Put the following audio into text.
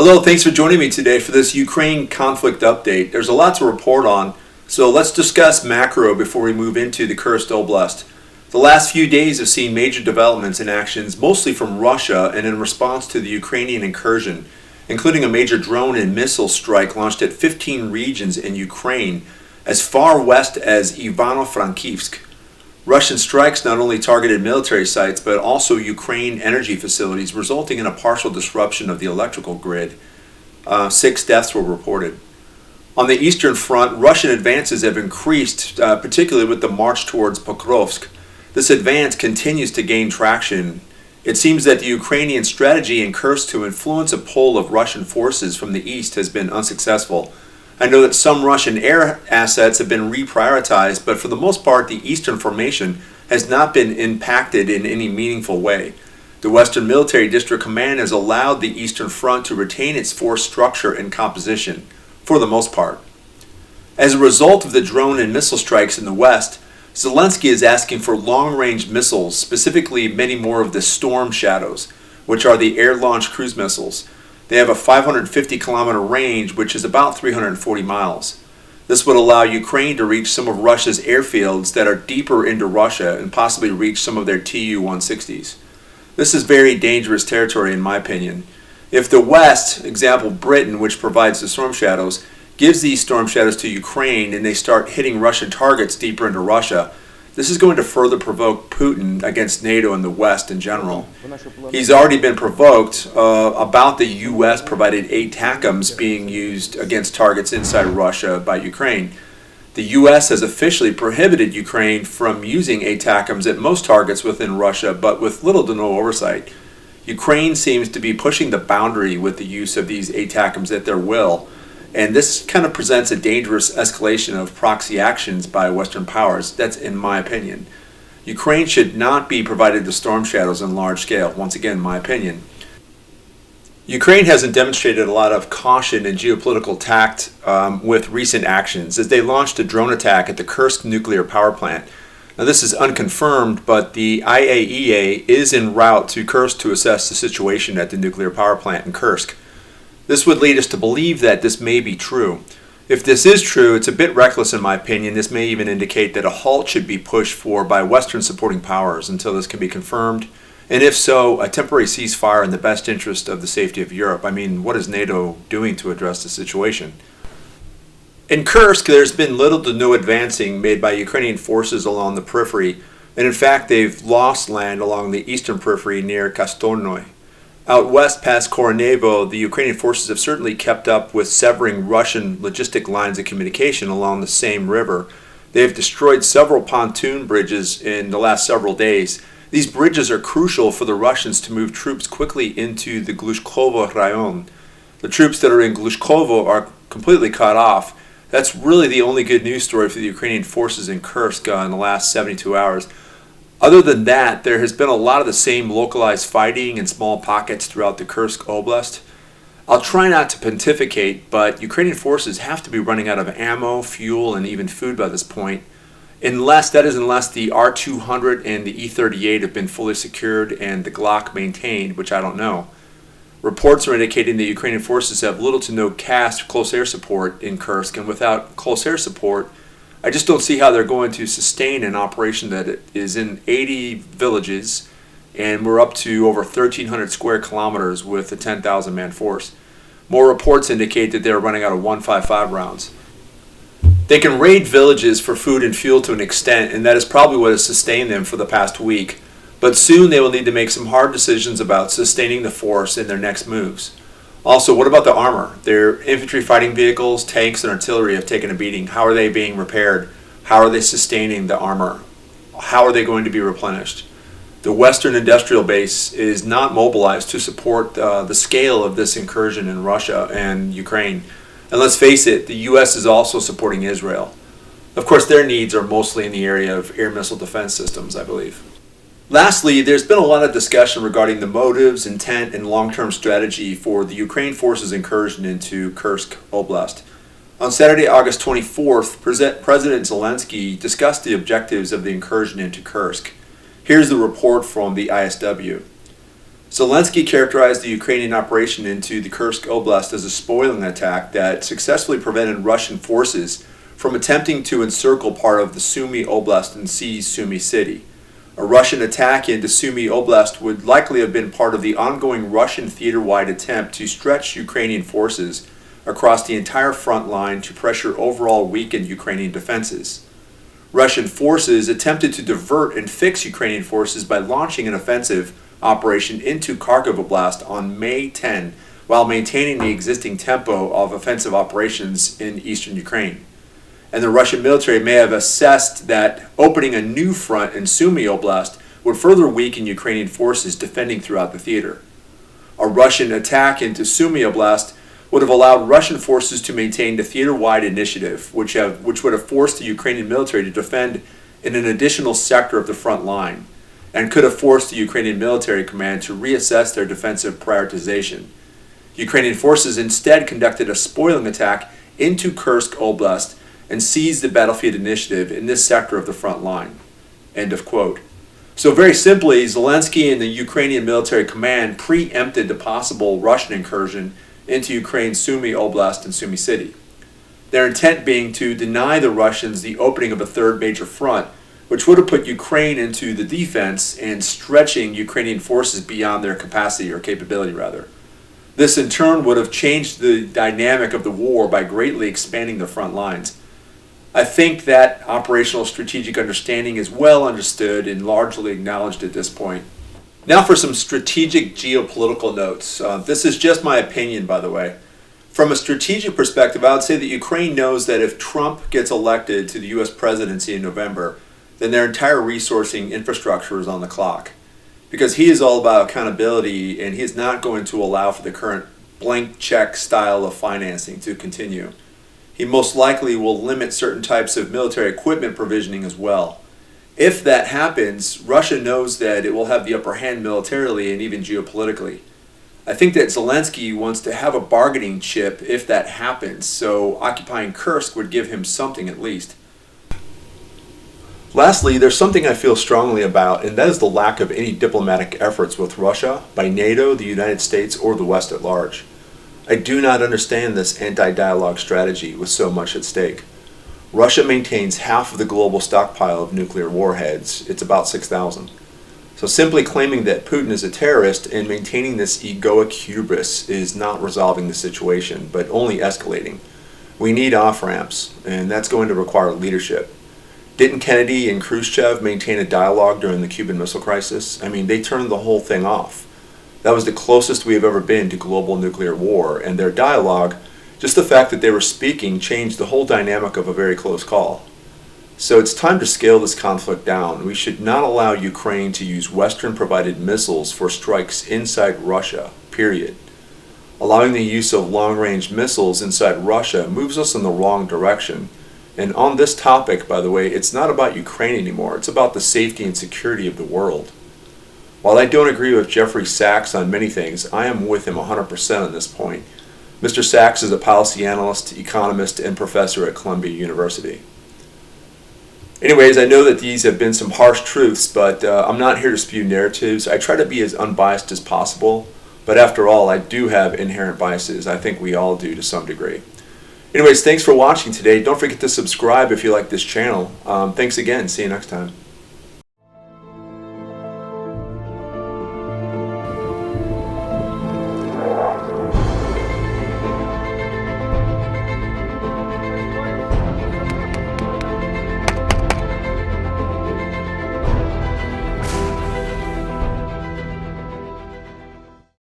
Hello, thanks for joining me today for this Ukraine conflict update. There's a lot to report on, so let's discuss macro before we move into the Kursk Oblast. The last few days have seen major developments and actions, mostly from Russia and in response to the Ukrainian incursion, including a major drone and missile strike launched at 15 regions in Ukraine, as far west as Ivano-Frankivsk. Russian strikes not only targeted military sites but also Ukraine energy facilities, resulting in a partial disruption of the electrical grid. 6 deaths were reported. On the eastern front, Russian advances have increased, particularly with the march towards Pokrovsk. This advance continues to gain traction. It seems that the Ukrainian strategy in Kursk to influence a pull of Russian forces from the east has been unsuccessful. I know that some Russian air assets have been reprioritized, but for the most part, the eastern formation has not been impacted in any meaningful way. The Western Military District Command has allowed the Eastern Front to retain its force structure and composition, for the most part. As a result of the drone and missile strikes in the West, Zelensky is asking for long-range missiles, specifically many more of the Storm Shadows, which are the air-launched cruise missiles. They have a 550-kilometer range, which is about 340 miles. This would allow Ukraine to reach some of Russia's airfields that are deeper into Russia and possibly reach some of their Tu-160s. This is very dangerous territory in my opinion. If the West, example Britain, which provides the Storm Shadows, gives these Storm Shadows to Ukraine and they start hitting Russian targets deeper into Russia, this is going to further provoke Putin against NATO and the West in general. He's already been provoked about the U.S. provided ATACMS being used against targets inside Russia by Ukraine. The U.S. has officially prohibited Ukraine from using ATACMS at most targets within Russia, but with little to no oversight. Ukraine seems to be pushing the boundary with the use of these ATACMS at their will, and this kind of presents a dangerous escalation of proxy actions by Western powers. That's in my opinion. Ukraine should not be provided the Storm Shadows on large scale, once again my opinion. Ukraine hasn't demonstrated a lot of caution and geopolitical tact with recent actions, as they launched a drone attack at the Kursk nuclear power plant. Now this is unconfirmed, but the IAEA is en route to Kursk to assess the situation at the nuclear power plant in Kursk. This would lead us to believe that this may be true. If this is true, it's a bit reckless in my opinion. This may even indicate that a halt should be pushed for by Western supporting powers until this can be confirmed. And if so, a temporary ceasefire in the best interest of the safety of Europe. I mean, what is NATO doing to address the situation? In Kursk, there's been little to no advancing made by Ukrainian forces along the periphery, and in fact they've lost land along the eastern periphery near Kastornoy. Out west past Koronevo, the Ukrainian forces have certainly kept up with severing Russian logistic lines of communication along the same river. They have destroyed several pontoon bridges in the last several days. These bridges are crucial for the Russians to move troops quickly into the Glushkovo Rayon. The troops that are in Glushkovo are completely cut off. That's really the only good news story for the Ukrainian forces in Kursk in the last 72 hours. Other than that, there has been a lot of the same localized fighting in small pockets throughout the Kursk Oblast. I'll try not to pontificate, but Ukrainian forces have to be running out of ammo, fuel, and even food by this point, unless the R-200 and the E-38 have been fully secured and the Glock maintained, which I don't know. Reports are indicating that Ukrainian forces have little to no CAS, close air support, in Kursk, and without close air support, I just don't see how they're going to sustain an operation that is in 80 villages, and we're up to over 1,300 square kilometers with a 10,000-man force. More reports indicate that they're running out of 155 rounds. They can raid villages for food and fuel to an extent, and that is probably what has sustained them for the past week. But soon they will need to make some hard decisions about sustaining the force in their next moves. Also, what about the armor? Their infantry fighting vehicles, tanks, and artillery have taken a beating. How are they being repaired? How are they sustaining the armor? How are they going to be replenished? The Western industrial base is not mobilized to support the scale of this incursion in Russia and Ukraine. And let's face it, the U.S. is also supporting Israel. Of course, their needs are mostly in the area of air missile defense systems, I believe. Lastly, there's been a lot of discussion regarding the motives, intent, and long-term strategy for the Ukraine forces' incursion into Kursk Oblast. On Saturday, August 24th, President Zelensky discussed the objectives of the incursion into Kursk. Here's the report from the ISW. Zelensky characterized the Ukrainian operation into the Kursk Oblast as a spoiling attack that successfully prevented Russian forces from attempting to encircle part of the Sumy Oblast and seize Sumy city. A Russian attack into Sumy Oblast would likely have been part of the ongoing Russian theater-wide attempt to stretch Ukrainian forces across the entire front line to pressure overall weakened Ukrainian defenses. Russian forces attempted to divert and fix Ukrainian forces by launching an offensive operation into Kharkov Oblast on May 10, while maintaining the existing tempo of offensive operations in eastern Ukraine. And the Russian military may have assessed that opening a new front in Sumy Oblast would further weaken Ukrainian forces defending throughout the theater. A Russian attack into Sumy Oblast would have allowed Russian forces to maintain the theater-wide initiative, which would have forced the Ukrainian military to defend in an additional sector of the front line, and could have forced the Ukrainian military command to reassess their defensive prioritization. Ukrainian forces instead conducted a spoiling attack into Kursk Oblast and seized the battlefield initiative in this sector of the front line. End of quote. So very simply, Zelensky and the Ukrainian military command preempted the possible Russian incursion into Ukraine's Sumy Oblast and Sumy city. Their intent being to deny the Russians the opening of a third major front, which would have put Ukraine into the defense and stretching Ukrainian forces beyond their capacity or capability rather. This in turn would have changed the dynamic of the war by greatly expanding the front lines. I think that operational strategic understanding is well understood and largely acknowledged at this point. Now for some strategic geopolitical notes. This is just my opinion, by the way. From a strategic perspective, I would say that Ukraine knows that if Trump gets elected to the U.S. presidency in November, then their entire resourcing infrastructure is on the clock. Because he is all about accountability, and he is not going to allow for the current blank check style of financing to continue. He most likely will limit certain types of military equipment provisioning as well. If that happens, Russia knows that it will have the upper hand militarily and even geopolitically. I think that Zelensky wants to have a bargaining chip if that happens, so occupying Kursk would give him something at least. Lastly, there's something I feel strongly about, and that is the lack of any diplomatic efforts with Russia by NATO, the United States, or the West at large. I do not understand this anti-dialogue strategy with so much at stake. Russia maintains half of the global stockpile of nuclear warheads. It's about 6,000. So simply claiming that Putin is a terrorist and maintaining this egoic hubris is not resolving the situation, but only escalating. We need off-ramps, and that's going to require leadership. Didn't Kennedy and Khrushchev maintain a dialogue during the Cuban Missile Crisis? I mean, they turned the whole thing off. That was the closest we have ever been to global nuclear war, and their dialogue, just the fact that they were speaking, changed the whole dynamic of a very close call. So it's time to scale this conflict down. We should not allow Ukraine to use Western-provided missiles for strikes inside Russia, period. Allowing the use of long-range missiles inside Russia moves us in the wrong direction. And on this topic, by the way, it's not about Ukraine anymore. It's about the safety and security of the world. While I don't agree with Jeffrey Sachs on many things, I am with him 100% on this point. Mr. Sachs is a policy analyst, economist, and professor at Columbia University. Anyways, I know that these have been some harsh truths, but I'm not here to spew narratives. I try to be as unbiased as possible, but after all, I do have inherent biases. I think we all do to some degree. Anyways, thanks for watching today. Don't forget to subscribe if you like this channel. Thanks again. See you next time.